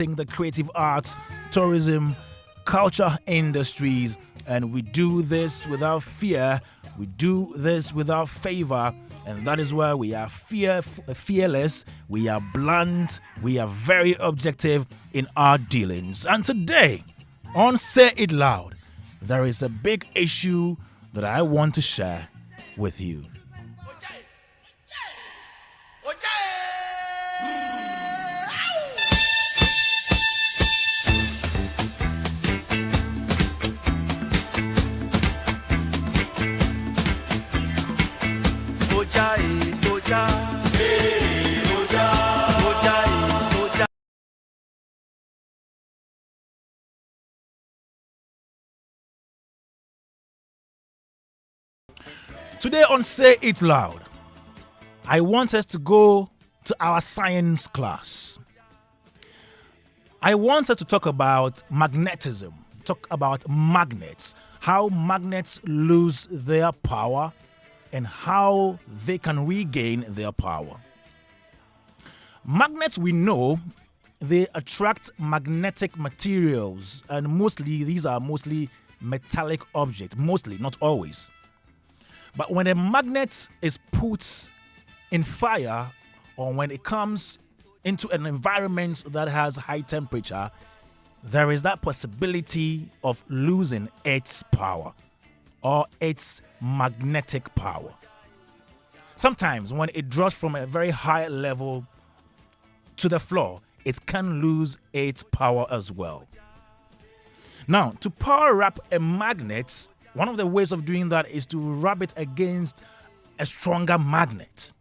the creative arts, tourism, culture industries, and we do this without fear. We do this without favor, and that is why we are fearless, we are blunt, we are very objective in our dealings. And today, on Say It Loud, there is a big issue that I want to share with you. Today on Say It Loud, I want us to go to our science class. I want us to talk about magnetism, talk about magnets, how magnets lose their power and how they can regain their power. Magnets, we know, they attract magnetic materials, and these are mostly metallic objects, mostly, not always. But when a magnet is put in fire, or when it comes into an environment that has high temperature, there is that possibility of losing its power or its magnetic power. Sometimes when it drops from a very high level to the floor, it can lose its power as well. Now, to power up a magnet, one of the ways of doing that is to rub it against a stronger magnet.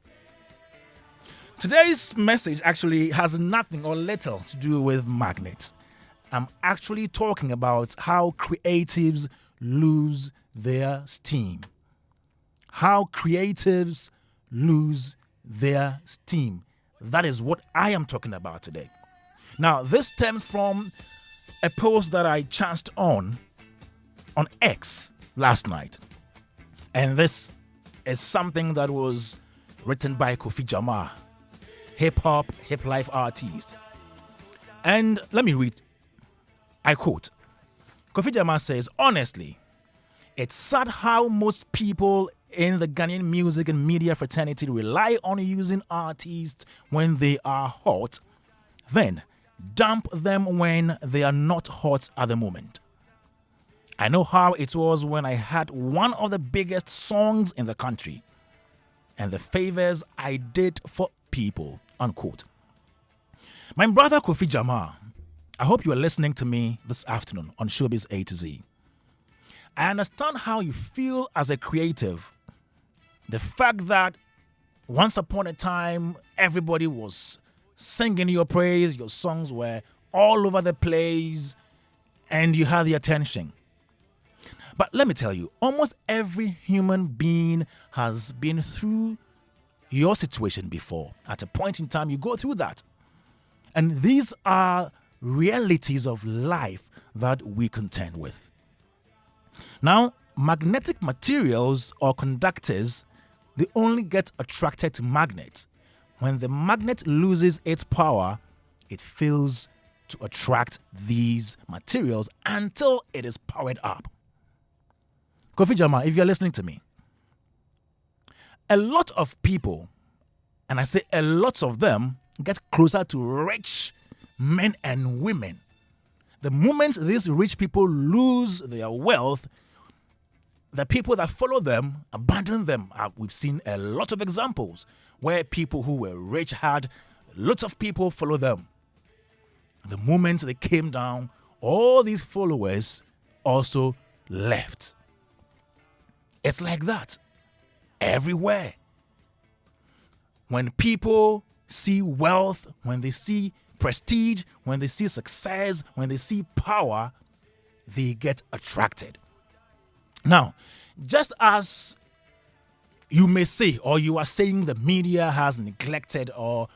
Today's message actually has nothing or little to do with magnets. I'm actually talking about how creatives lose their steam. How creatives lose their steam. That is what I am talking about today. Now, this stems from a post that I chanced on X last night. And this is something that was written by Kofi Jama, hip life artist. And let me read. I quote, Kofi Jama says, honestly, it's sad how most people in the Ghanaian music and media fraternity rely on using artists when they are hot, then dump them when they are not hot at the moment. I know how it was when I had one of the biggest songs in the country and the favors I did for people, unquote. My brother Kofi Jama, I hope you are listening to me this afternoon on Showbiz A to Z. I understand how you feel as a creative. The fact that once upon a time, everybody was singing your praise, your songs were all over the place, and you had the attention. But let me tell you, almost every human being has been through your situation before. At a point in time, you go through that. And these are realities of life that we contend with. Now, magnetic materials or conductors, they only get attracted to magnets. When the magnet loses its power, it fails to attract these materials until it is powered up. Kofi Jama, if you're listening to me, a lot of people, and I say a lot of them, get closer to rich men and women. The moment these rich people lose their wealth, the people that follow them abandon them. We've seen a lot of examples where people who were rich had lots of people follow them. The moment they came down, all these followers also left. It's like that everywhere. When people see wealth, when they see prestige, when they see success, when they see power, they get attracted. Now, just as you may say, or you are saying the media has neglected or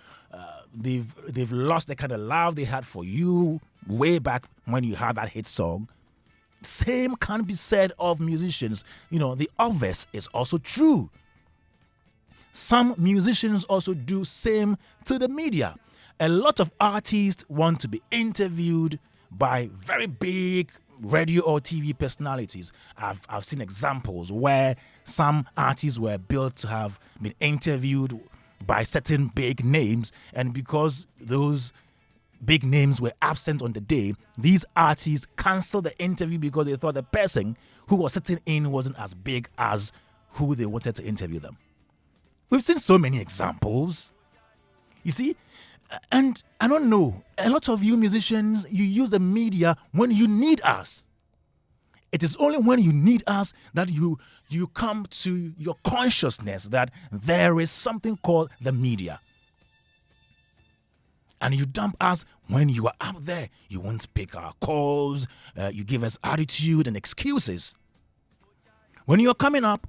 they've lost the kind of love they had for you way back when you had that hit song, same can be said of musicians. You know, the obvious is also true. Some musicians also do same to the media. A lot of artists want to be interviewed by very big radio or TV personalities. I've seen examples where some artists were built to have been interviewed by certain big names, and because those big names were absent on the day, these artists canceled the interview because they thought the person who was sitting in wasn't as big as who they wanted to interview them. We've seen so many examples. You see, and I don't know, a lot of you musicians, you use the media when you need us. It is only when you need us that you come to your consciousness that there is something called the media. And you dump us when you are up there. You won't pick our calls. You give us attitude and excuses. When you are coming up,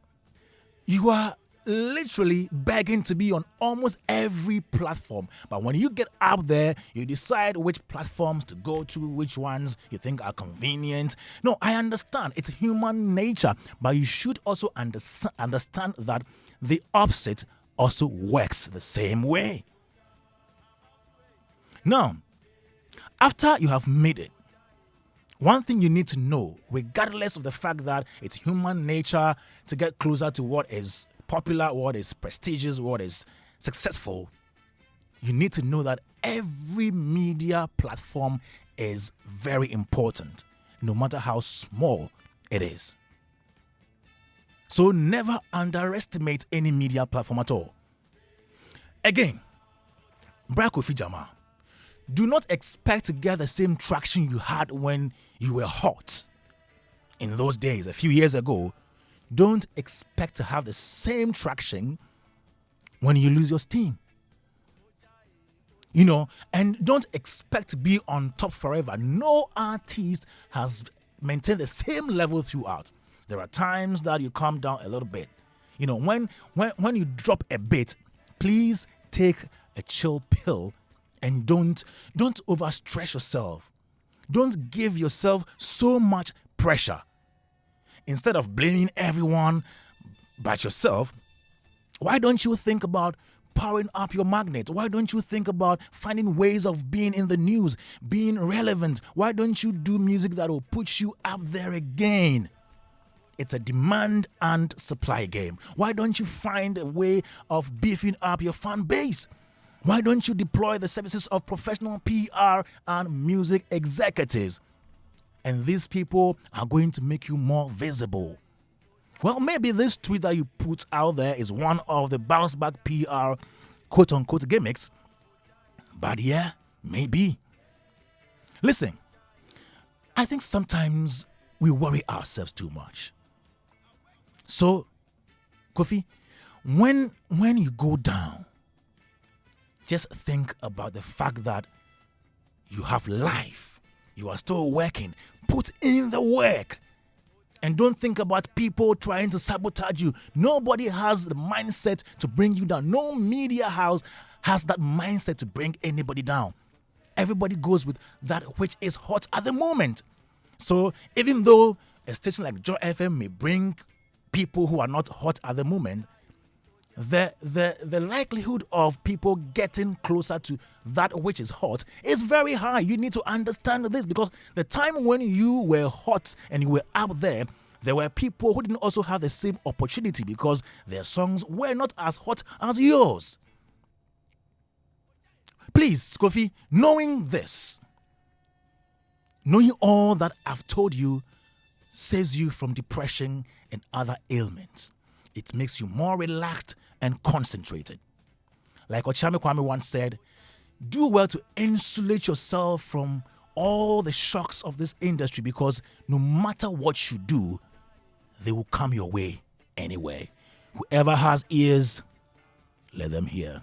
you are literally begging to be on almost every platform. But when you get up there, you decide which platforms to go to, which ones you think are convenient. No, I understand. It's human nature. But you should also understand that the opposite also works the same way. Now, after you have made it, one thing you need to know, regardless of the fact that it's human nature to get closer to what is popular, what is prestigious, what is successful, you need to know that every media platform is very important, no matter how small it is. So never underestimate any media platform at all. Again, Kofi Jama, do not expect to get the same traction you had when you were hot. In those days, a few years ago, don't expect to have the same traction when you lose your steam. You know, and don't expect to be on top forever. No artist has maintained the same level throughout. There are times that you calm down a little bit. You know, when you drop a bit, please take a chill pill and don't overstress yourself. Don't give yourself so much pressure. Instead of blaming everyone but yourself, why don't you think about powering up your magnet? Why don't you think about finding ways of being in the news, being relevant? Why don't you do music that will put you up there again? It's a demand and supply game. Why don't you find a way of beefing up your fan base? Why don't you deploy the services of professional PR and music executives? And these people are going to make you more visible. Well, maybe this tweet that you put out there is one of the bounce back PR quote-unquote gimmicks. But yeah, maybe. Listen, I think sometimes we worry ourselves too much. So, Kofi, when you go down, just think about the fact that you have life. You are still working. Put in the work. And don't think about people trying to sabotage you. Nobody has the mindset to bring you down. No media house has that mindset to bring anybody down. Everybody goes with that which is hot at the moment. So even though a station like Joy FM may bring people who are not hot at the moment, the likelihood of people getting closer to that which is hot is very high. You need to understand this, because the time when you were hot and you were up there were people who didn't also have the same opportunity because their songs were not as hot as yours. Please, Kofi, knowing this, knowing all that I've told you, saves you from depression and other ailments. It makes you more relaxed and concentrated. Like Kwame once said, do well to insulate yourself from all the shocks of this industry, because no matter what you do, they will come your way anyway. Whoever has ears, let them hear.